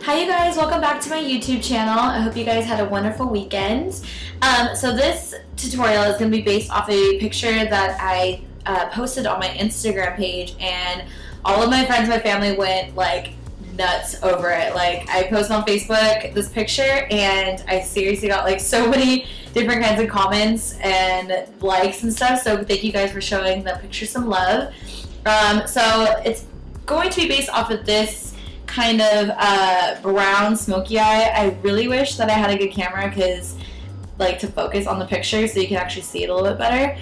Hi you guys, welcome back to my YouTube channel. I hope you guys had a wonderful weekend. So this tutorial is going to be based off a picture that I posted on my Instagram page, and all of my friends and my family went like nuts over it. Like, I posted on Facebook this picture and I seriously got like so many different kinds of comments and likes and stuff, so thank you guys for showing the picture some love. So it's going to be based off of this kind of brown smoky eye. I really wish that I had a good camera to focus on the picture so you can actually see it a little bit better.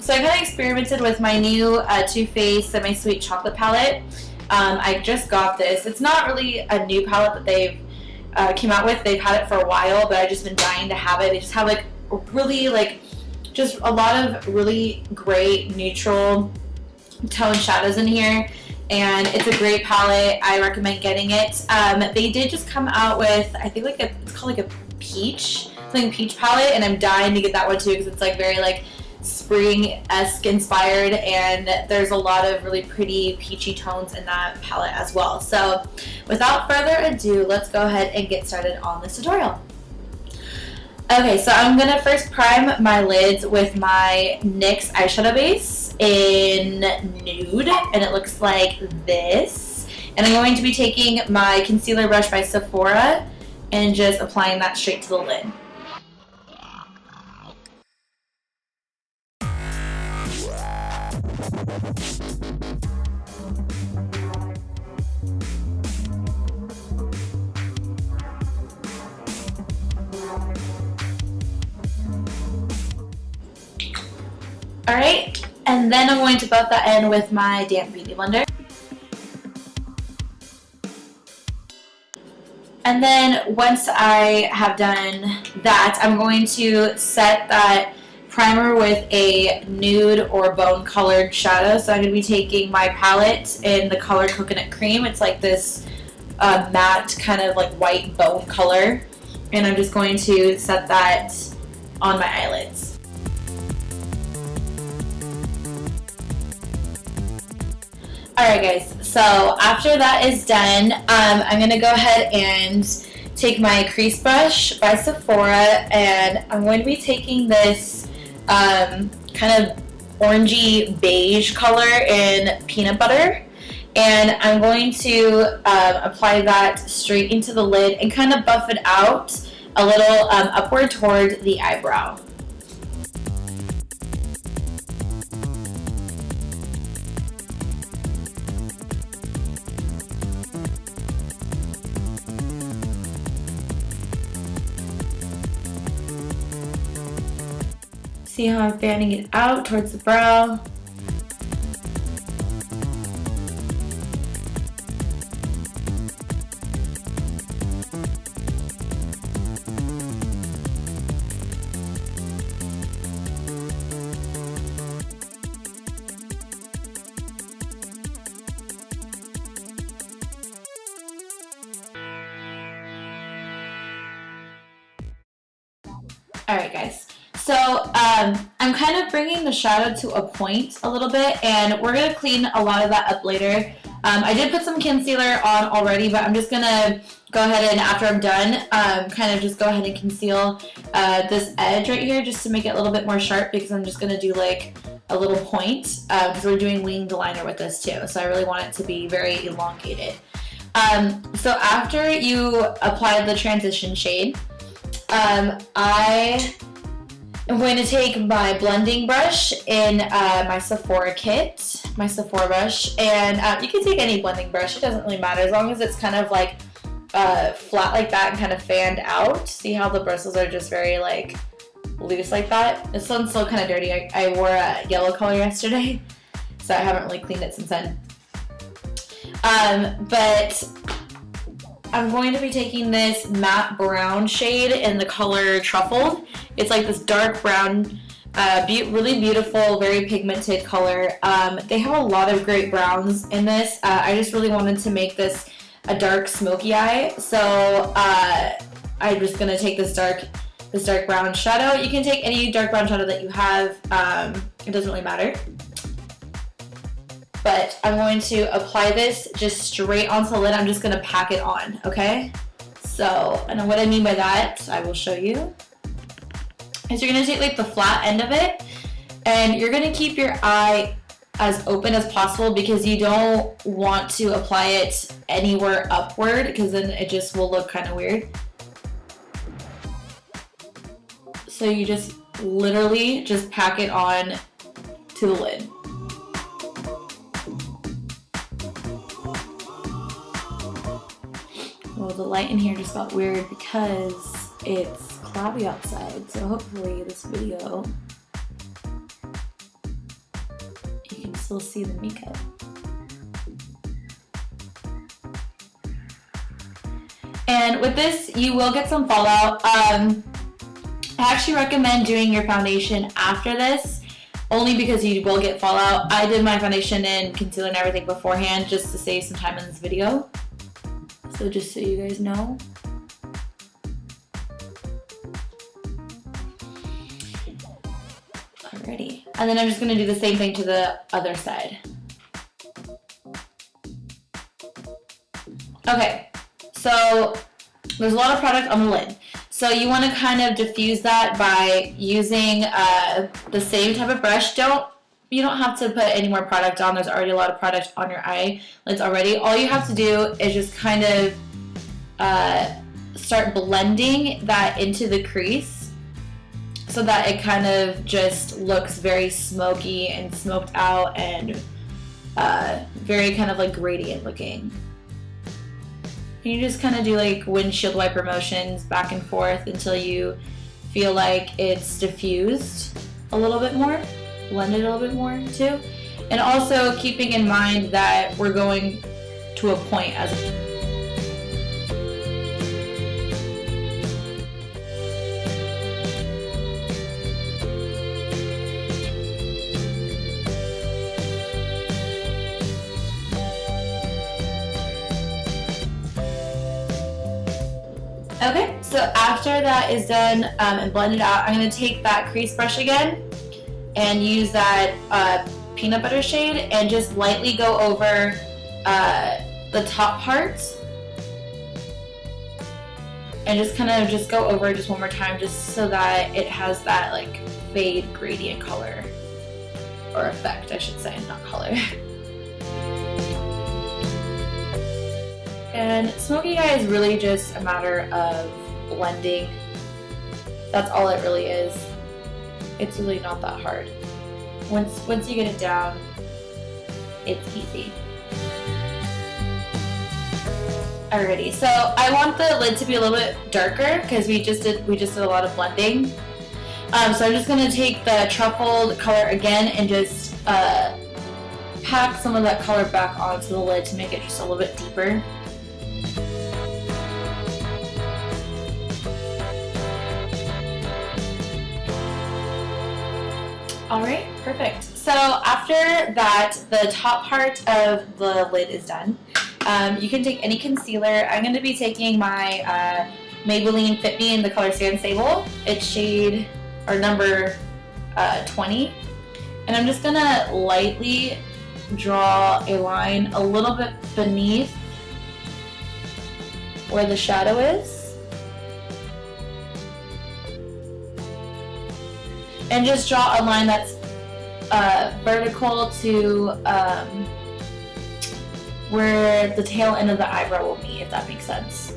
So I kind of experimented with my new Too Faced Semi-Sweet Chocolate palette. I just got this. It's not really a new palette that they've came out with. They've had it for a while, but I've just been dying to have it. They just have just a lot of really great neutral tone shadows in here, and it's a great palette. I recommend getting it. They did just come out with, I think it's called like a peach palette, and I'm dying to get that one too because it's like very like spring-esque inspired, and there's a lot of really pretty peachy tones in that palette as well. So without further ado, let's go ahead and get started on this tutorial. Okay, so I'm going to first prime my lids with my NYX eyeshadow base in Nude, and it looks like this. And I'm going to be taking my concealer brush by Sephora and just applying that straight to the lid. Alright, and then I'm going to buff that in with my damp beauty blender. And then once I have done that, I'm going to set that primer with a nude or bone colored shadow. So I'm going to be taking my palette in the color Coconut Cream. It's like this matte kind of like white bone color. And I'm just going to set that on my eyelids. Alright guys, so after that is done, I'm going to go ahead and take my crease brush by Sephora, and I'm going to be taking this kind of orangey beige color in Peanut Butter, and I'm going to apply that straight into the lid and kind of buff it out a little upward toward the eyebrow. See how I'm fanning it out towards the brow. Alright guys. So I'm kind of bringing the shadow to a point a little bit, and we're going to clean a lot of that up later. I did put some concealer on already, but I'm just going to go ahead and after I'm done, kind of just go ahead and conceal this edge right here just to make it a little bit more sharp, because I'm just going to do like a little point because we're doing winged liner with this too. So I really want it to be very elongated. So after you apply the transition shade, I'm going to take my blending brush in my Sephora kit, my Sephora brush, and you can take any blending brush, it doesn't really matter as long as it's kind of like flat like that and kind of fanned out. See how the bristles are just very like loose like that? This one's still kind of dirty. I wore a yellow color yesterday, so I haven't really cleaned it since then. But I'm going to be taking this matte brown shade in the color Truffle. It's like this dark brown, really beautiful, very pigmented color. They have a lot of great browns in this. I just really wanted to make this a dark smoky eye, so I'm just going to take this dark brown shadow. You can take any dark brown shadow that you have. It doesn't really matter. but I'm going to apply this just straight onto the lid. I'm just going to pack it on, okay? So, and what I mean by that, I will show you. Is you're going to take like the flat end of it, and you're going to keep your eye as open as possible because you don't want to apply it anywhere upward because then it just will look kind of weird. So you just literally just pack it on to the lid. Well, the light in here just got weird because it's cloudy outside, so hopefully this video you can still see the makeup. And with this, you will get some fallout. I actually recommend doing your foundation after this, only because you will get fallout. I did my foundation and concealer and everything beforehand just to save some time in this video. So just so you guys know. Alrighty. And then I'm just going to do the same thing to the other side. Okay, so there's a lot of product on the lid. So you want to kind of diffuse that by using the same type of brush. You don't have to put any more product on. There's already a lot of product on your eyelids already. All you have to do is just kind of start blending that into the crease so that it kind of just looks very smoky and smoked out and very kind of like gradient looking. And you just kind of do like windshield wiper motions back and forth until you feel like it's diffused a little bit more, blended a little bit more too. And also keeping in mind that we're going to a point as Okay, so after that is done and blended out, I'm going to take that crease brush again and use that peanut butter shade and just lightly go over the top part and just kind of just go over it just one more time just so that it has that like fade gradient color or effect, I should say, not color. And Smokey Eye is really just a matter of blending. That's all it really is. It's really not that hard. Once you get it down, it's easy. Alrighty, so I want the lid to be a little bit darker because we just did a lot of blending. So I'm just gonna take the Truffle color again and just pack some of that color back onto the lid to make it just a little bit deeper. Alright, perfect. So after that, the top part of the lid is done. You can take any concealer. I'm going to be taking my Maybelline Fit Me in the color Sable. It's shade, or number 20. And I'm just going to lightly draw a line a little bit beneath where the shadow is. And just draw a line that's vertical to where the tail end of the eyebrow will be, if that makes sense.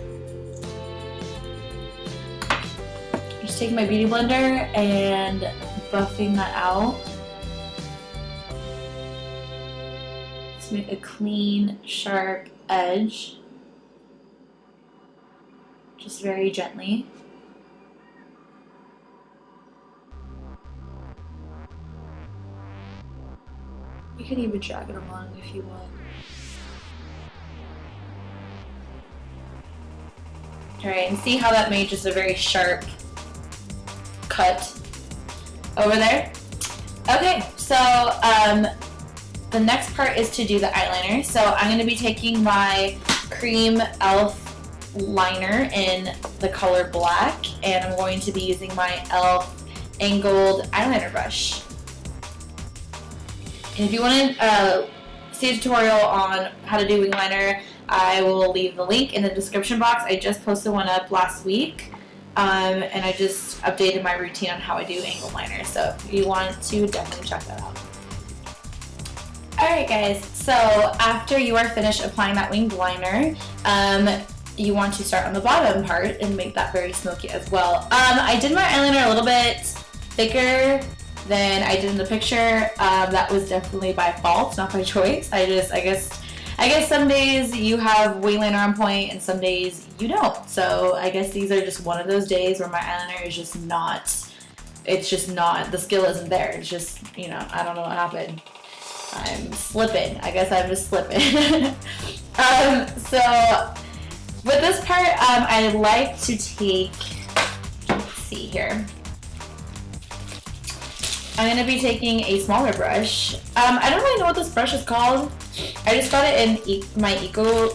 Just taking my beauty blender and buffing that out. To make a clean, sharp edge. Just very gently. You can even drag it along if you want. Alright, and see how that made just a very sharp cut over there? Okay, so the next part is to do the eyeliner. So I'm going to be taking my Cream e.l.f. liner in the color black, and I'm going to be using my e.l.f. angled eyeliner brush. And if you want to see a tutorial on how to do wing liner, I will leave the link in the description box. I just posted one up last week, and I just updated my routine on how I do angle liner. So if you want to, definitely check that out. Alright guys, so after you are finished applying that winged liner, you want to start on the bottom part and make that very smoky as well. I did my eyeliner a little bit thicker than I did in the picture. That was definitely by fault, not by choice. I guess some days you have wing liner on point and some days you don't. So I guess these are just one of those days where my eyeliner is just not, the skill isn't there. It's just, you know, I don't know what happened. I'm slipping. I guess I'm just slipping. So with this part, I like to take, let's see here. I'm going to be taking a smaller brush. I don't really know what this brush is called. I just got it in my Eco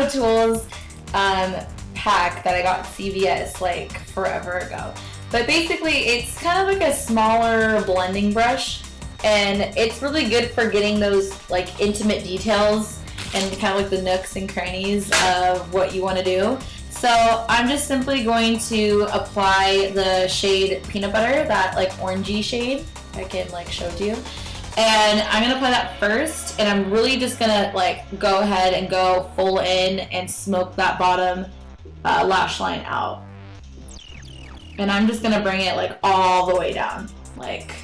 Tools pack that I got at CVS like forever ago. But basically, it's kind of like a smaller blending brush, and it's really good for getting those like intimate details and kind of like the nooks and crannies of what you want to do. So I'm just simply going to apply the shade Peanut Butter, that like orangey shade. I can like show it to you. And I'm gonna apply that first, and I'm really just gonna like go ahead and go full in and smoke that bottom lash line out. And I'm just gonna bring it like all the way down, like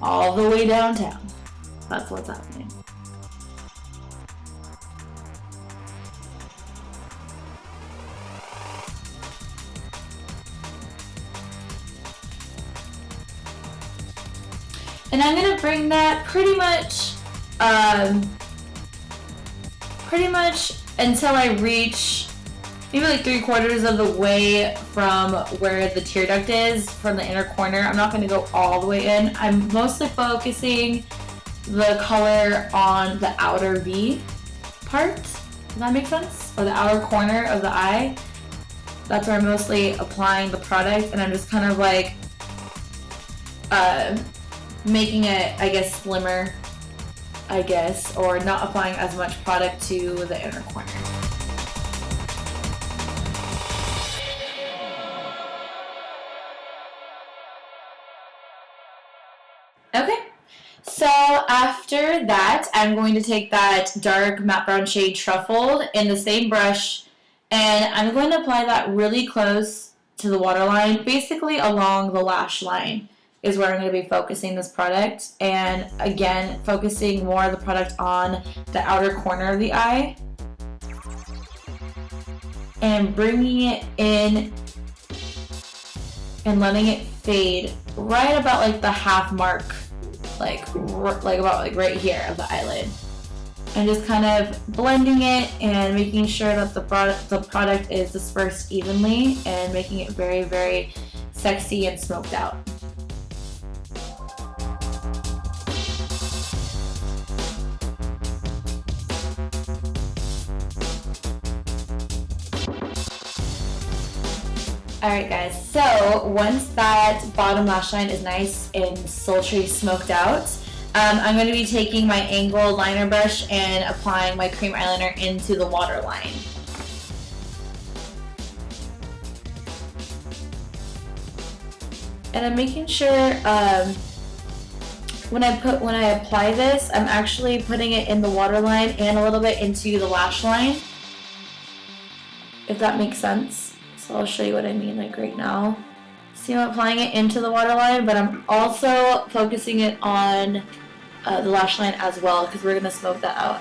all the way downtown. That's what's happening. And I'm gonna bring that pretty much until I reach maybe like 3/4 of the way from where the tear duct is, from the inner corner. I'm not gonna go all the way in. I'm mostly focusing the color on the outer V part. Does that make sense? Or the outer corner of the eye. That's where I'm mostly applying the product, and I'm just kind of like making it, I guess, slimmer, I guess, or not applying as much product to the inner corner. Okay, so after that, I'm going to take that dark matte brown shade Truffle in the same brush, and I'm going to apply that really close to the waterline, basically along the lash line is where I'm going to be focusing this product, and again focusing more of the product on the outer corner of the eye and bringing it in and letting it fade right about like the half mark, like about like right here of the eyelid, and just kind of blending it and making sure that the product is dispersed evenly and making it very, very sexy and smoked out. Alright guys, so once that bottom lash line is nice and sultry smoked out, I'm going to be taking my angled liner brush and applying my cream eyeliner into the waterline. And I'm making sure when I apply this, I'm actually putting it in the waterline and a little bit into the lash line, if that makes sense. So I'll show you what I mean like right now. See, I'm applying it into the waterline, but I'm also focusing it on the lash line as well, because we're going to smoke that out.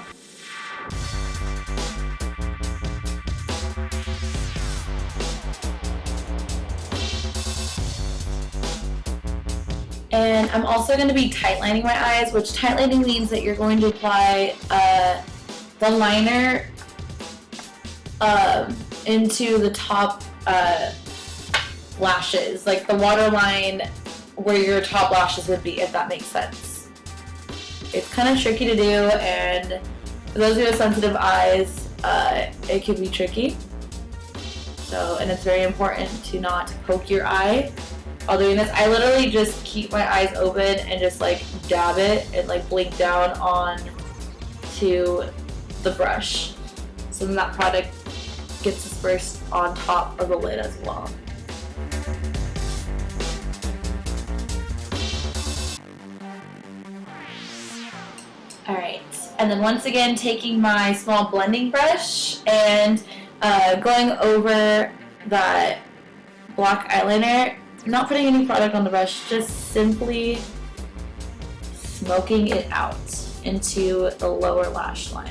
And I'm also going to be tightlining my eyes, which tightlining means that you're going to apply the liner into the top lashes, like the waterline where your top lashes would be, if that makes sense. It's kind of tricky to do, and for those who have sensitive eyes, it can be tricky. So, and it's very important to not poke your eye while doing this. I literally just keep my eyes open and just like dab it and like blink down on to the brush. So then that product gets dispersed on top of the lid as well. Alright, and then once again taking my small blending brush and going over that black eyeliner, not putting any product on the brush, just simply smoking it out into the lower lash line.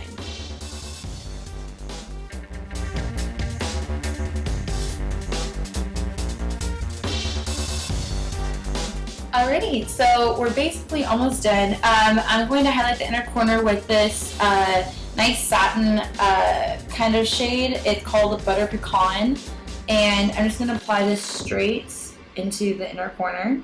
Alrighty, so we're basically almost done. I'm going to highlight the inner corner with this nice satin kind of shade. It's called Butter Pecan, and I'm just going to apply this straight into the inner corner.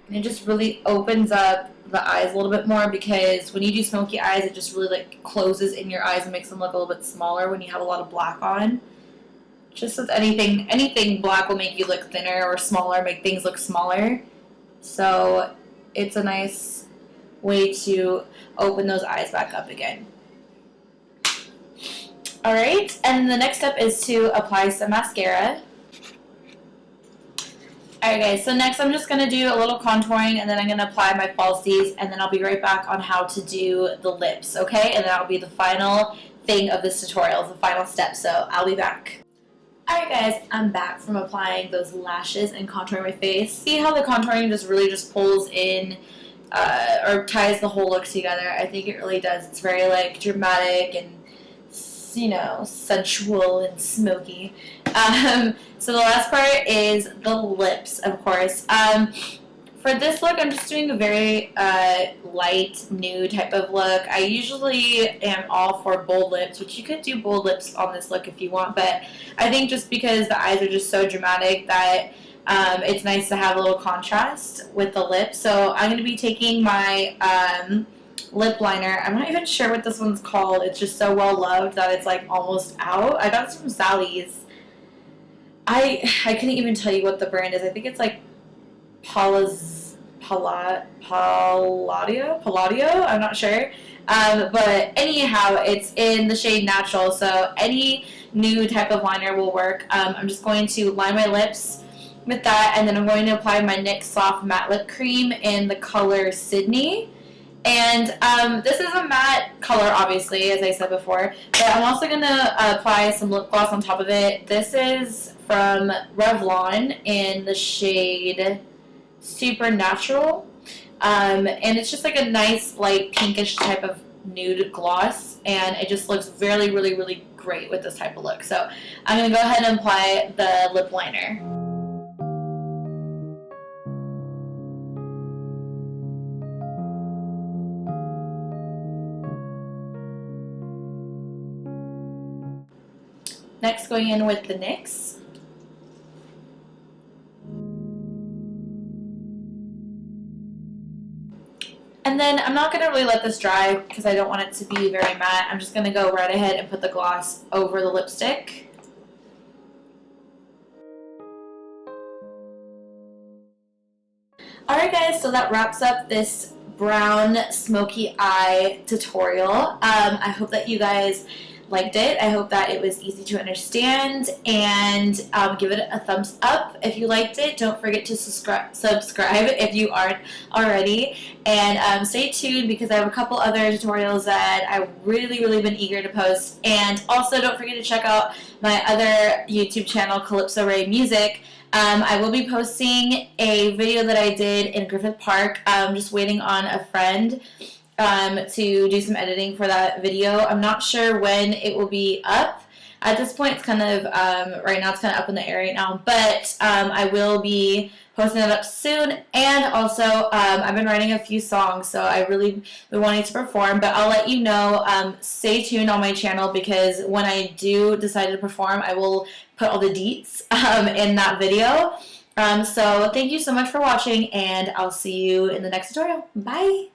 And it just really opens up the eyes a little bit more, because when you do smoky eyes, it just really like closes in your eyes and makes them look a little bit smaller when you have a lot of black on. Just with anything black will make you look thinner or smaller, make things look smaller. So it's a nice way to open those eyes back up again. Alright, and the next step is to apply some mascara. Alright guys, so next I'm just going to do a little contouring, and then I'm going to apply my falsies, and then I'll be right back on how to do the lips, okay? And that'll be the final thing of this tutorial, the final step, so I'll be back. Alright guys, I'm back from applying those lashes and contouring my face. See how the contouring just really just pulls in or ties the whole look together? I think it really does. It's very like dramatic and, you know, sensual and smoky. So the last part is the lips, of course. For this look, I'm just doing a very light, nude type of look. I usually am all for bold lips, which you could do bold lips on this look if you want, but I think just because the eyes are just so dramatic that it's nice to have a little contrast with the lips. So I'm going to be taking my lip liner. I'm not even sure what this one's called. It's just so well loved that it's like almost out. I got this from Sally's. I couldn't even tell you what the brand is. I think it's like Palladio? I'm not sure. But anyhow, it's in the shade Natural, so any nude type of liner will work. I'm just going to line my lips with that, and then I'm going to apply my NYX Soft Matte Lip Cream in the color Sydney. And this is a matte color, obviously, as I said before, but I'm also going to apply some lip gloss on top of it. This is from Revlon in the shade Supernatural, and it's just like a nice light pinkish type of nude gloss, and it just looks really, really, really great with this type of look. So I'm going to go ahead and apply the lip liner. Next, going in with the NYX. And then I'm not going to really let this dry because I don't want it to be very matte. I'm just going to go right ahead and put the gloss over the lipstick. Alright guys, so that wraps up this brown smoky eye tutorial. I hope that you guys liked it. I hope that it was easy to understand, and give it a thumbs up if you liked it. Don't forget to subscribe if you aren't already, and stay tuned because I have a couple other tutorials that I've really been eager to post. And also don't forget to check out my other YouTube channel, Calypso Ray Music. I will be posting a video that I did in Griffith Park. I'm just waiting on a friend to do some editing for that video. I'm not sure when it will be up. At this point, it's kind of, right now it's kind of up in the air right now, but I will be posting it up soon. And also, I've been writing a few songs, so I really been wanting to perform, but I'll let you know. Stay tuned on my channel because when I do decide to perform, I will put all the deets in that video. So thank you so much for watching, and I'll see you in the next tutorial. Bye!